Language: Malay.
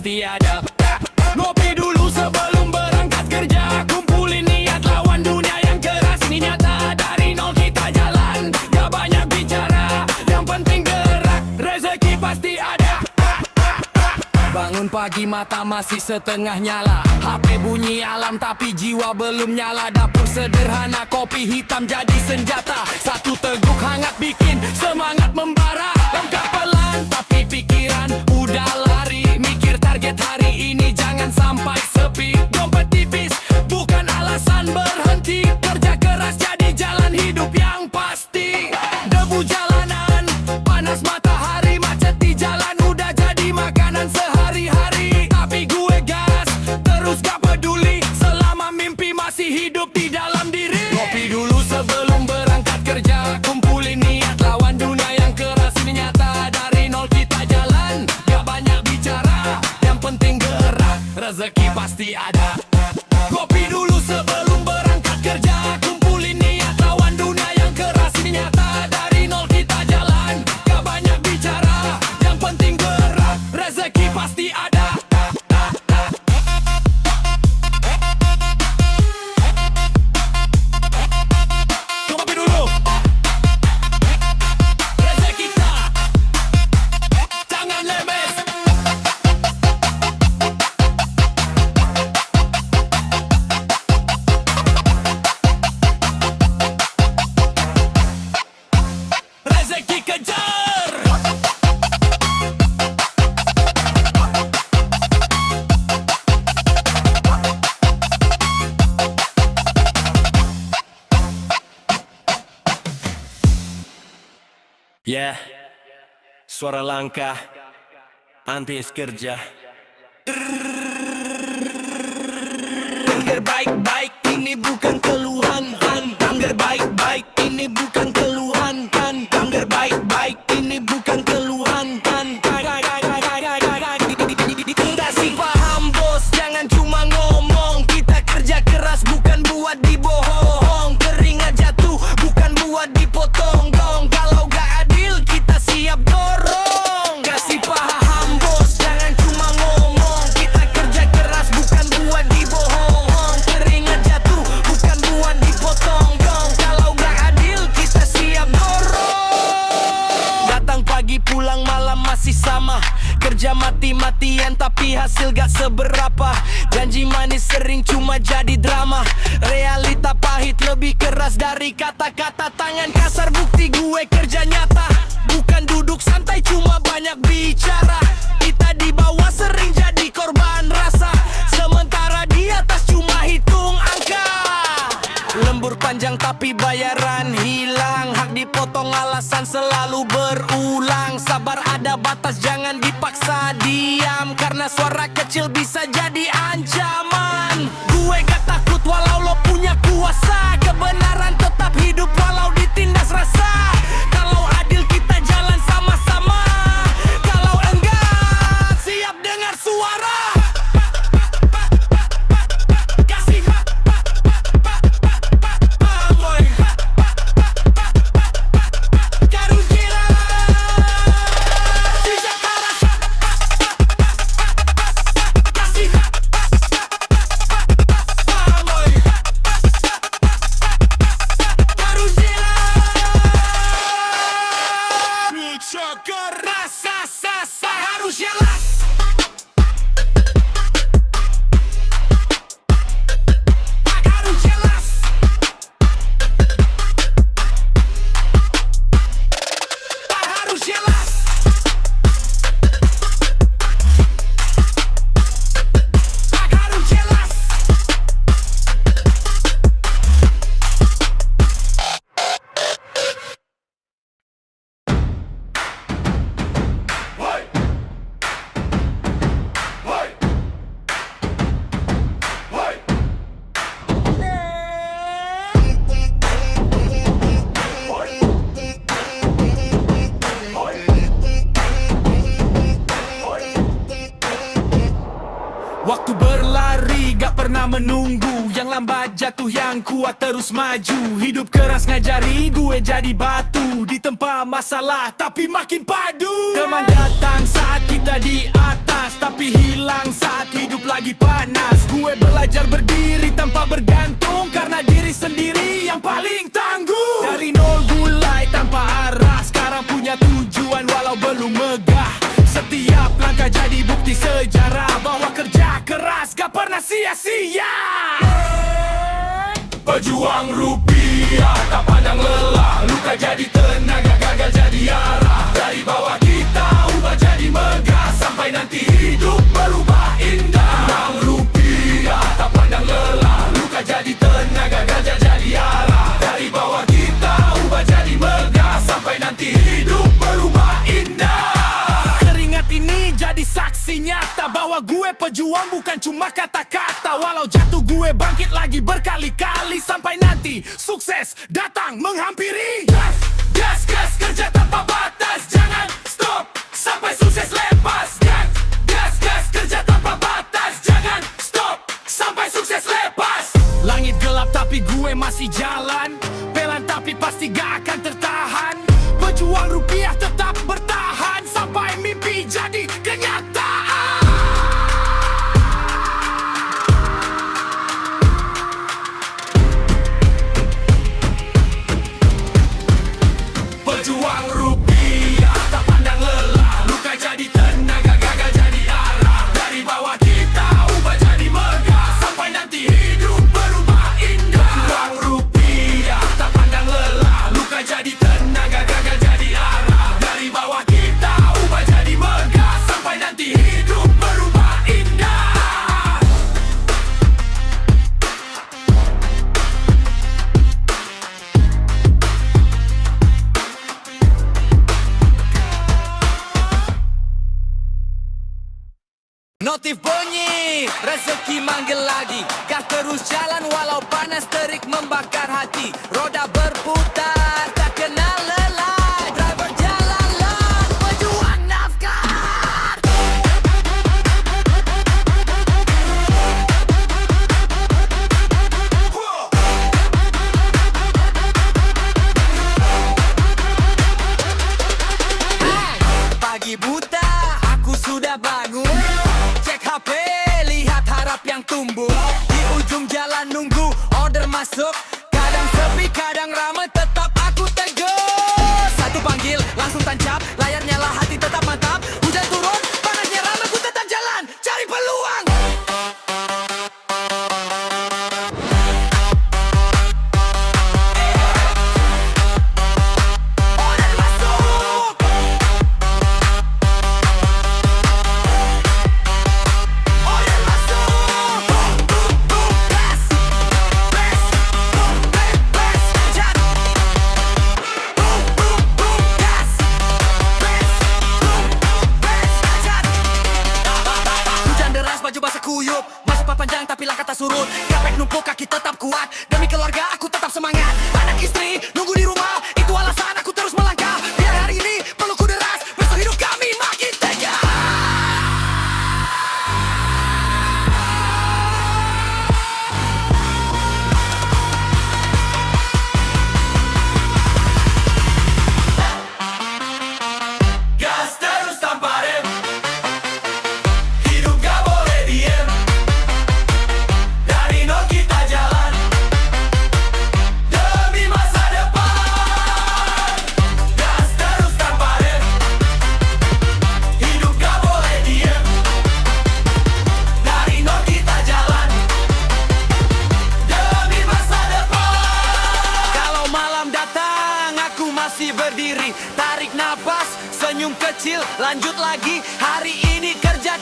pasti ada. Ngopi dulu sebelum berangkat kerja, kumpulin niat lawan dunia yang keras. Ini nyata, dari nol kita jalan. Gak banyak bicara, yang penting gerak. Rezeki pasti ada. Bangun pagi mata masih setengah nyala, HP bunyi alam tapi jiwa belum nyala. Dapur sederhana, kopi hitam jadi senjata. Satu teguk hangat bikin semangat membara. Langkah pelan tapi pikiran udah lari. Mikir target hari ini jangan sampai sepi. Dompet tipis bukan alasan berhenti. Kerja keras jadi jalan hidup yang pasti. Debu jalanan, panas matahari, macet di jalan udah jadi makanan sehari-hari. Tapi gue gas, terus gak peduli selama mimpi masih hidup di dalam diri. Ngopi dulu sebelum berangkat kerja, kumpulin niat lawan dunia yang keras. Ini nyata, dari nol kita jalan. Gak banyak bicara, yang penting gerak. Rezeki pasti ada. Ngopi dulu sebelum berangkat kerja, kumpulin niat lawan dunia yang keras. Ini nyata, dari nol kita jalan. Gak banyak bicara, yang penting gerak. Rezeki pasti ada. Ngopi dulu. Rezeki kita, jangan lemes. Rezeki kejar. Yeah, suara langkah antis kerja. Dengar baik-baik, ini bukan keluhan. Dengar baik-baik, ini bukan keluhan. Dengar baik-baik, ini bukan keluhan. Kasih paham bos, jangan cuma ngomong. Kita kerja keras bukan buat dibohong. Keringat jatuh bukan buat dipotong dong. Kalau gak adil kita siap dorong. Kasih paham bos, jangan cuma ngomong. Kita kerja keras bukan buat dibohong. Keringat jatuh bukan buat dipotong dong. Kalau gak adil kita siap dorong. Datang pagi pulang malam masih sama. Kerja mati-matian tapi hasil gak seberapa. Janji manis sering cuma jadi drama. Realita pahit lebih keras dari kata-kata. Tangan kasar bukti gue kerja nyata. Bukan duduk santai cuma banyak bicara. Kita di bawah sering jadi korban rasa. Sementara di atas cuma hitung angka. Lembur panjang tapi bayaran hilang. Hak dipotong alasan selalu berulang. Sabar ada batas jangan dipaksa diam. Karena suara kecil bisa jadi ancaman. Gue gak takut walau lo punya kuasa. Kebenaran tetap hidup walau ditindas rasa. Kalau adil kita jalan sama-sama. Kalau enggak siap dengar suara. Kasih Karukira Sisa Karas. Kasih lambat jatuh, yang kuat terus maju. Hidup keras ngajari gue jadi batu, ditempa masalah tapi makin padu. Teman datang saat kita di atas, tapi hilang saat hidup lagi panas. Gue belajar berdiri tanpa bergantung, karena diri sendiri yang paling tangguh. Dari nol mulai tanpa arah, sekarang punya tujuan walau belum megah. Setiap langkah jadi bukti sejarah bahwa kerja keras gak pernah sia-sia. Pejuang rupiah tak pandang lelah, luka jadi tenaga, gagal jadi arah. Dari bawah kita ubah jadi megah, sampai nanti hidup berubah indah. Pejuang rupiah tak pandang lelah, luka jadi tenaga, gagal jadi arah. Dari bawah kita ubah jadi megah, sampai nanti hidup berubah indah. Keringat ini jadi saksi nyata bahwa gue pejuang bukan cuma kata-kata. Walau jatuh gue bangkit lagi berkali-kali, sampai nanti sukses datang menghampiri. Gas, gas, gas, kerja tanpa batas, jangan stop sampai sukses lepas. Gas, gas, gas, kerja tanpa batas, jangan stop sampai sukses lepas. Langit gelap tapi gue masih jalan, pelan tapi pasti gak akan tertahan. Pejuang rupiah tetap bertahan, sampai mimpi jadi kenyataan. Pejuang rupiah tak pandang lelah, luka jadi tenaga, gagal jadi arah. Dari bawah kita ubah jadi megah, sampai nanti hidup berubah indah. Pejuang rupiah tak pandang lelah, luka jadi tenaga, gagal jadi arah. Dari bawah kita ubah jadi megah, sampai nanti hidup berubah indah. Notif bunyi, rezeki manggil lagi. Gas terus jalan walau panas terik membakar hati. Roda berputar, tak kenal lelah. Driver jalanlah, pejuang nafkah. Pagi buta, aku sudah bangun. Cek HP, lihat harap yang tumbuh. Di ujung jalan nunggu order masuk. Kadang sepi, kadang ramai, tetap aku teguh. Satu panggil, langsung tancap. Layar nyala, hati tetap mantap. Hujan turun, panasnya ramai, ku tetap jalan cari peluang. Order masuk. Order masuk. Boom, boom, boom, gas. Gas. Boom, gas, gas. Jat. Boom, boom, boom, gas. Gas. Boom, gas, jat. Hujan deras, baju basah kuyup. Masa panjang tapi langkah tak surut. Gapek numpuk, kaki tetap kuat. Demi keluarga aku tetap semangat. Anak istri nunggu di rumah, itu alasan aku terus melangkah. Biar hari ini pelukku deras, besok hidup kami makin tegas. Gas terus tanpa rem, hidup gak boleh diem. Dari nol kita jalan demi masa depan. Gas terus tanpa rem, hidup gak boleh diem. Dari nol kita jalan demi masa depan. Kalau malam datang aku masih berdiri, tarik napas, senyum kecil, lanjut lagi. Hari ini kerja